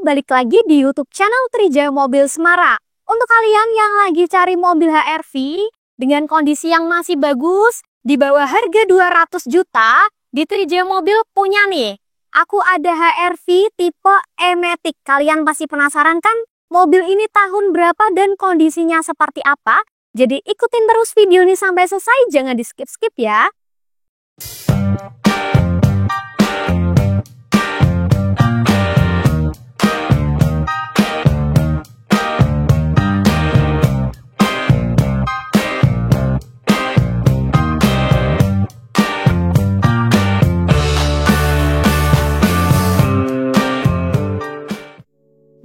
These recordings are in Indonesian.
balik lagi di YouTube channel Trijaya Mobil Semara. Untuk kalian yang lagi cari mobil HR-V dengan kondisi yang masih bagus, di bawah harga 200 juta, di Trijaya Mobil punya nih. Aku ada HR-V tipe E-Matic. Kalian pasti penasaran kan? Mobil ini tahun berapa dan kondisinya seperti apa? Jadi ikutin terus video ini sampai selesai, jangan di skip-skip ya.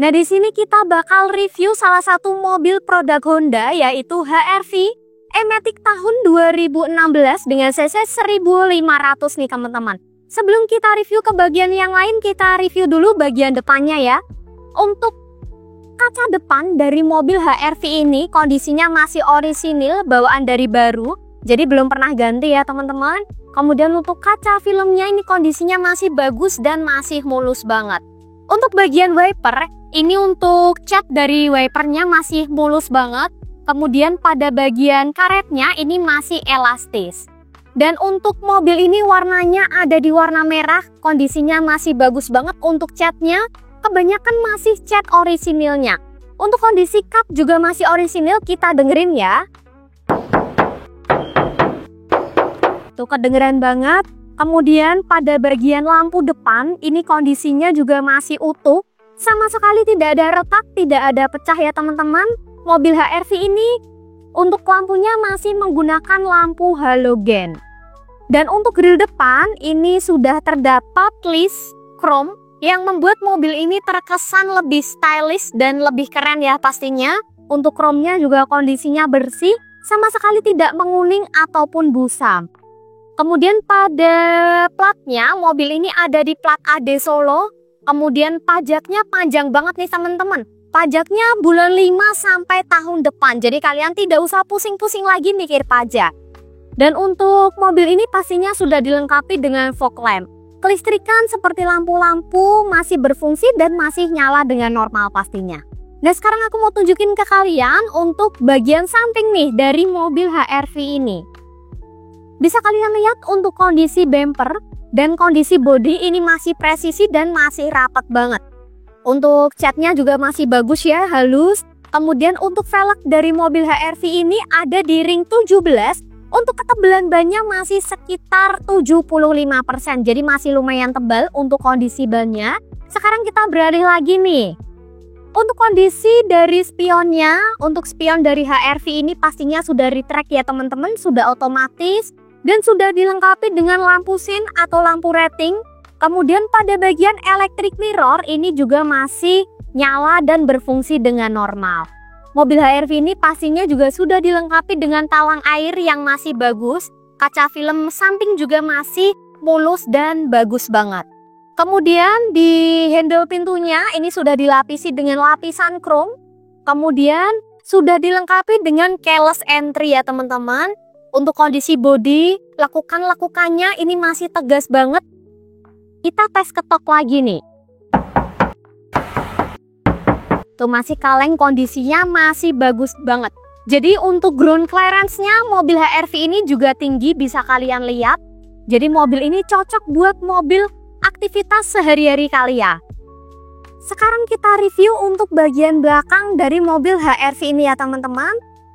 Nah, di sini kita bakal review salah satu mobil produk Honda, yaitu HR-V E-Matic tahun 2016 dengan cc 1500 nih teman-teman. Sebelum kita review ke bagian yang lain, kita review dulu bagian depannya ya. Untuk kaca depan dari mobil HR-V ini kondisinya masih orisinil, bawaan dari baru, jadi belum pernah ganti ya teman-teman. Kemudian untuk kaca filmnya ini kondisinya masih bagus dan masih mulus banget. Untuk bagian wiper, ini untuk cat dari wipernya masih mulus banget. Kemudian pada bagian karetnya ini masih elastis. Dan untuk mobil ini warnanya ada di warna merah, kondisinya masih bagus banget. Untuk catnya kebanyakan masih cat orisinilnya. Untuk kondisi kap juga masih orisinil, kita dengerin ya. Tuh kedengeran banget. Kemudian pada bagian lampu depan ini kondisinya juga masih utuh. Sama sekali tidak ada retak, tidak ada pecah ya teman-teman. Mobil HR-V ini untuk lampunya masih menggunakan lampu halogen. Dan untuk grill depan ini sudah terdapat list chrome yang membuat mobil ini terkesan lebih stylish dan lebih keren ya pastinya. Untuk chrome-nya juga kondisinya bersih, sama sekali tidak menguning ataupun busam. Kemudian pada platnya, mobil ini ada di plat AD Solo. Kemudian pajaknya panjang banget nih teman-teman. Pajaknya bulan 5 sampai tahun depan. Jadi kalian tidak usah pusing-pusing lagi mikir pajak. Dan untuk mobil ini pastinya sudah dilengkapi dengan fog lamp. Kelistrikan seperti lampu-lampu masih berfungsi dan masih nyala dengan normal pastinya. Nah, sekarang aku mau tunjukin ke kalian untuk bagian samping nih dari mobil HR-V ini. Bisa kalian lihat untuk kondisi bumper dan kondisi bodi ini masih presisi dan masih rapat banget. Untuk catnya juga masih bagus ya, halus. Kemudian untuk velg dari mobil HR-V ini ada di ring 17. Untuk ketebalan bannya masih sekitar 75%. Jadi masih lumayan tebal untuk kondisi bannya. Sekarang kita beralih lagi nih. Untuk kondisi dari spionnya, untuk spion dari HR-V ini pastinya sudah retract ya teman-teman, sudah otomatis. Dan sudah dilengkapi dengan lampu sin atau lampu rating. Kemudian pada bagian electric mirror ini juga masih nyala dan berfungsi dengan normal. Mobil HR-V ini pastinya juga sudah dilengkapi dengan talang air yang masih bagus. Kaca film samping juga masih mulus dan bagus banget. Kemudian di handle pintunya ini sudah dilapisi dengan lapisan chrome. Kemudian sudah dilengkapi dengan keyless entry ya teman-teman. Untuk kondisi bodi, lekukannya ini masih tegas banget. Kita tes ketok lagi nih. Tuh masih kaleng, kondisinya masih bagus banget. Jadi untuk ground clearance-nya mobil HR-V ini juga tinggi, bisa kalian lihat. Jadi mobil ini cocok buat mobil aktivitas sehari-hari kalian. Sekarang kita review untuk bagian belakang dari mobil HR-V ini ya teman-teman.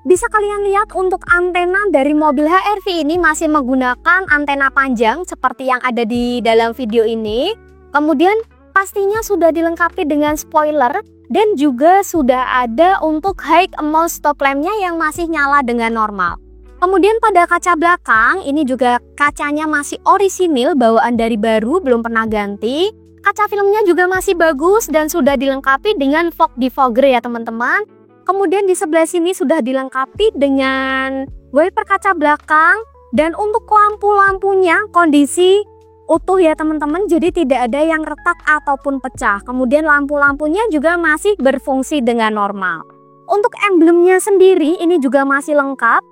Bisa kalian lihat untuk antena dari mobil HR-V ini masih menggunakan antena panjang seperti yang ada di dalam video ini. Kemudian pastinya sudah dilengkapi dengan spoiler dan juga sudah ada untuk high amount stop lampnya yang masih nyala dengan normal. Kemudian pada kaca belakang ini juga kacanya masih orisinil, bawaan dari baru, belum pernah ganti. Kaca filmnya juga masih bagus dan sudah dilengkapi dengan fog defogger ya teman-teman. Kemudian di sebelah sini sudah dilengkapi dengan wiper kaca belakang. Dan untuk lampu-lampunya kondisi utuh ya teman-teman. Jadi tidak ada yang retak ataupun pecah. Kemudian lampu-lampunya juga masih berfungsi dengan normal. Untuk emblemnya sendiri ini juga masih lengkap.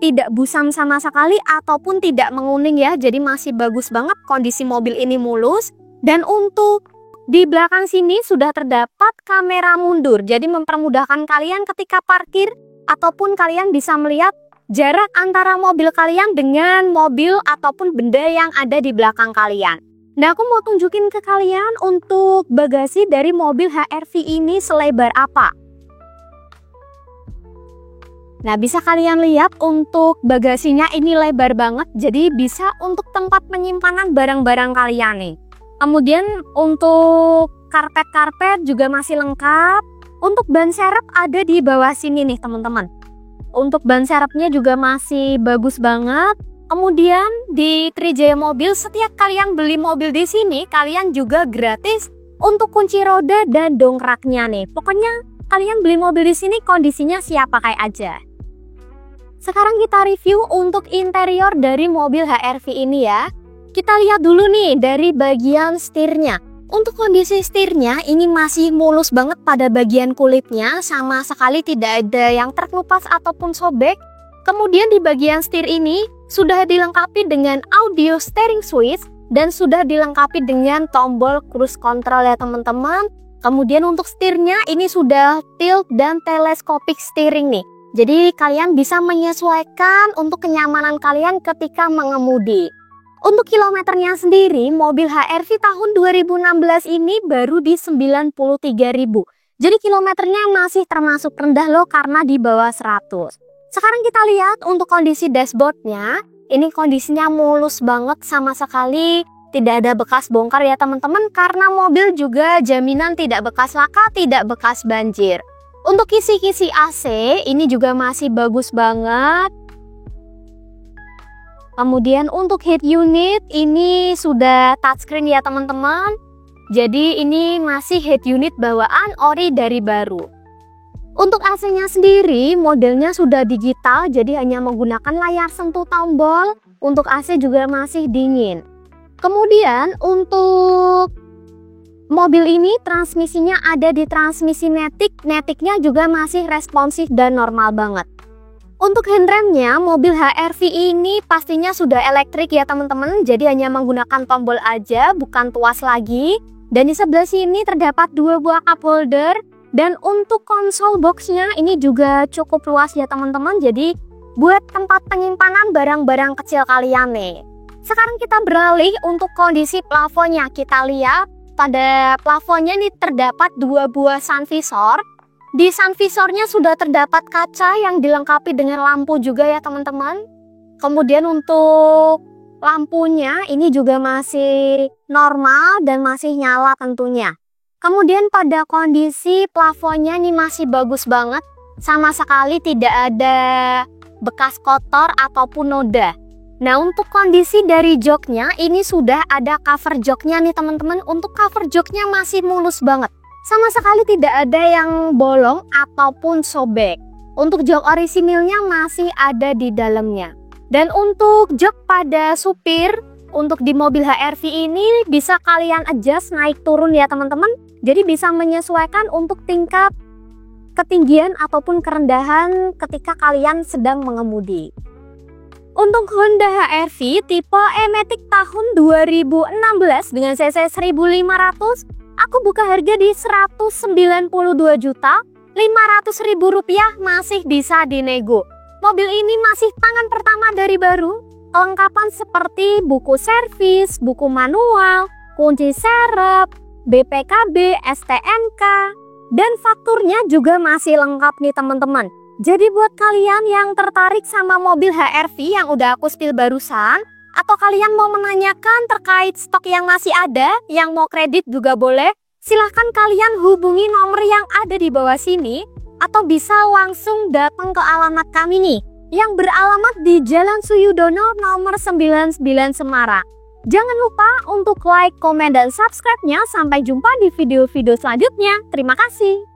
Tidak busam sama sekali ataupun tidak menguning ya. Jadi masih bagus banget, kondisi mobil ini mulus. Dan untuk Di belakang sini sudah terdapat kamera mundur, jadi mempermudahkan kalian ketika parkir ataupun kalian bisa melihat jarak antara mobil kalian dengan mobil ataupun benda yang ada di belakang kalian. Nah, aku mau tunjukin ke kalian untuk bagasi dari mobil HR-V ini selebar apa. Nah, bisa kalian lihat untuk bagasinya ini lebar banget, jadi bisa untuk tempat penyimpanan barang-barang kalian nih. Kemudian untuk karpet-karpet juga masih lengkap. Untuk ban serep ada di bawah sini nih teman-teman. Untuk ban serepnya juga masih bagus banget. Kemudian di Trijaya Mobil, setiap kalian beli mobil di sini, kalian juga gratis untuk kunci roda dan dongkraknya nih. Pokoknya kalian beli mobil di sini kondisinya siap pakai aja. Sekarang kita review untuk interior dari mobil HR-V ini ya. Kita lihat dulu nih dari bagian setirnya. Untuk kondisi setirnya ini masih mulus banget pada bagian kulitnya, sama sekali tidak ada yang terkelupas ataupun sobek. Kemudian di bagian setir ini sudah dilengkapi dengan audio steering switch dan sudah dilengkapi dengan tombol cruise control ya teman-teman. Kemudian untuk setirnya ini sudah tilt dan telescopic steering nih. Jadi kalian bisa menyesuaikan untuk kenyamanan kalian ketika mengemudi. Untuk kilometernya sendiri, mobil HR-V tahun 2016 ini baru di 93.000. Jadi kilometernya masih termasuk rendah loh karena di bawah 100. Sekarang kita lihat untuk kondisi dashboardnya. Ini kondisinya mulus banget, sama sekali tidak ada bekas bongkar ya teman-teman. Karena mobil juga jaminan tidak bekas laka, tidak bekas banjir. Untuk kisi-kisi AC ini juga masih bagus banget. Kemudian untuk head unit ini sudah touchscreen ya teman-teman. Jadi ini masih head unit bawaan ori dari baru. Untuk AC-nya sendiri modelnya sudah digital, jadi hanya menggunakan layar sentuh tombol. Untuk AC juga masih dingin. Kemudian untuk mobil ini transmisinya ada di transmisi matic. Maticnya juga masih responsif dan normal banget. Untuk handremnya, mobil HR-V ini pastinya sudah elektrik ya teman-teman. Jadi hanya menggunakan tombol aja, bukan tuas lagi. Dan di sebelah sini terdapat 2 buah cup holder. Dan untuk konsol boxnya ini juga cukup luas ya teman-teman. Jadi buat tempat penyimpanan barang-barang kecil kalian nih. Sekarang kita beralih untuk kondisi plafonnya. Kita lihat pada plafonnya ini terdapat 2 buah sun visor. Di sun visornya sudah terdapat kaca yang dilengkapi dengan lampu juga ya teman-teman. Kemudian untuk lampunya ini juga masih normal dan masih nyala tentunya. Kemudian pada kondisi plafonnya ini masih bagus banget. Sama sekali tidak ada bekas kotor ataupun noda. Nah, untuk kondisi dari joknya ini sudah ada cover joknya nih teman-teman. Untuk cover joknya masih mulus banget. Sama sekali tidak ada yang bolong ataupun sobek. Untuk jok orisinilnya masih ada di dalamnya. Dan untuk jok pada supir, untuk di mobil HR-V ini bisa kalian adjust naik turun ya teman-teman. Jadi bisa menyesuaikan untuk tingkat ketinggian ataupun kerendahan ketika kalian sedang mengemudi. Untuk Honda HR-V tipe E-Matic tahun 2016 dengan cc 1500, aku buka harga di Rp192.500.000, masih bisa dinego. Mobil ini masih tangan pertama dari baru. Kelengkapan seperti buku servis, buku manual, kunci serep, BPKB, STNK, dan fakturnya juga masih lengkap nih teman-teman. Jadi buat kalian yang tertarik sama mobil HR-V yang udah aku spill barusan, atau kalian mau menanyakan terkait stok yang masih ada, yang mau kredit juga boleh, silahkan kalian hubungi nomor yang ada di bawah sini, atau bisa langsung datang ke alamat kami nih, yang beralamat di Jalan Suyudono nomor 99 Semarang. Jangan lupa untuk like, komen, dan subscribe-nya. Sampai jumpa di video-video selanjutnya. Terima kasih.